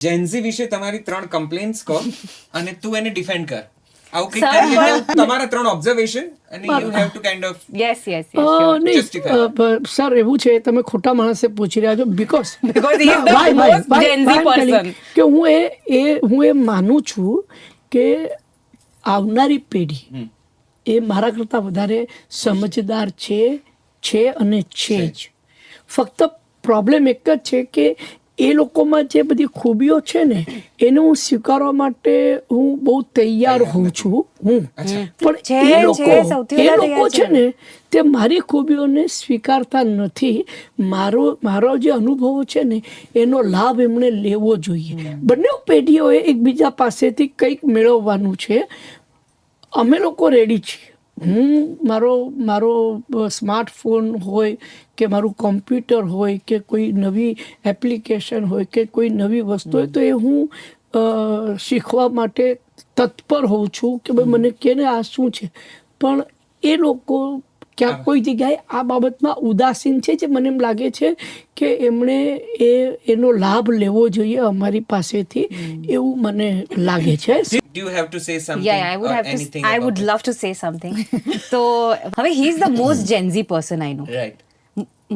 Gen Z વિશે તમારી 3 complaints કહો અને તું એને ડિફેન્ડ કર. આવું કંઈક કરીને તમારા 3 ઓબ્ઝર્વેશન અને you have to kind of yes justify. Sir એવું છે તમે ખોટા માણસે પૂછી રહ્યા છો because Because he is the most Gen Z person. કે હું એ માનું છું કે આવનારી પેઢી એ મારા કરતાં વધારે સમજદાર છે અને છે જ. ફક્ત પ્રોબ્લેમ એક જ છે કે એ લોકોમાં જે બધી ખૂબીઓ છે ને એને હું સ્વીકારવા માટે હું બહુ તૈયાર હોઉં છું પણ એ લોકો છે ને તે મારી ખૂબીઓને સ્વીકારતા નથી. મારો જે અનુભવો છે ને એનો લાભ એમણે લેવો જોઈએ. બંને પેઢીઓએ એકબીજા પાસેથી કંઈક મેળવવાનું છે. અમે લોકો રેડી છીએ. હું મારો સ્માર્ટફોન હોય કે મારું કોમ્પ્યુટર હોય કે કોઈ નવી એપ્લિકેશન હોય કે કોઈ નવી વસ્તુ હોય તો એ હું શીખવા માટે તત્પર હોઉં છું કે ભાઈ મને કે ને આ શું છે. પણ એ લોકો ક્યાંક કોઈ જગ્યાએ આ બાબતમાં ઉદાસીન છે જે મને એમ લાગે છે કે એમણે એનો લાભ લેવો જોઈએ અમારી પાસેથી એવું મને લાગે છે. Do you have to say something? Yeah, I would love to say something. તો હવે he is the most Gen Z person I know. Right.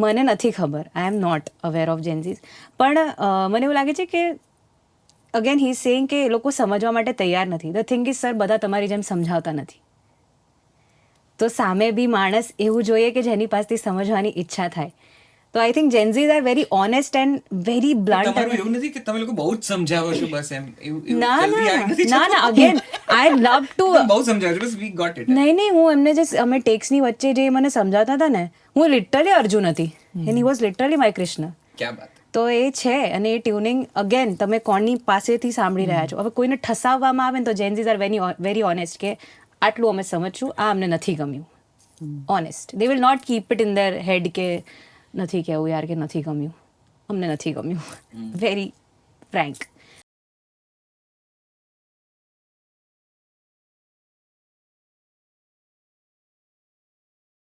મને નથી ખબર. I am not aware of Gen Zs. પણ મને એવું લાગે છે કે અગેન he is saying કે લોકો સમજવા માટે તૈયાર નથી. The thing is સર બધા તમારી જેમ સમજાવતા નથી. તો સામે બી માણસ એવું જોઈએ કે જેની પાસેથી સમજવાની ઈચ્છા થાય. તો I think Gen Zs are very honest and very blunt. તમારું એવું નથી કે તમે લોકો બહુ જ સમજાવો છો બસ એમ એવું ના જલ્દી આવી નથી ના અગેન આઈ લવ ટુ બહુ સમજાવો છો બસ વી ગોટ ઇટ. નહીં હું એમને જે અમે ટેક્સની વચ્ચે જે મને સમજાવતા હતા ને હું લિટરલી અર્જુન હતી and he was literally my Krishna. ક્યાં વાત. તો એ છે અને એ ટ્યુનિંગ અગેન તમે કોની પાસેથી સાંભળી રહ્યા છો. હવે કોઈને ઠસાવવામાં આવે ને તો Gen Zs are very honest કે આટલું અમે સમજશું આ અમને નથી ગમ્યું. Honest they will not keep it in their head કે નથી કહેવું યાર કે નથી ગમ્યું અમને નથી ગમ્યું. Very Frank.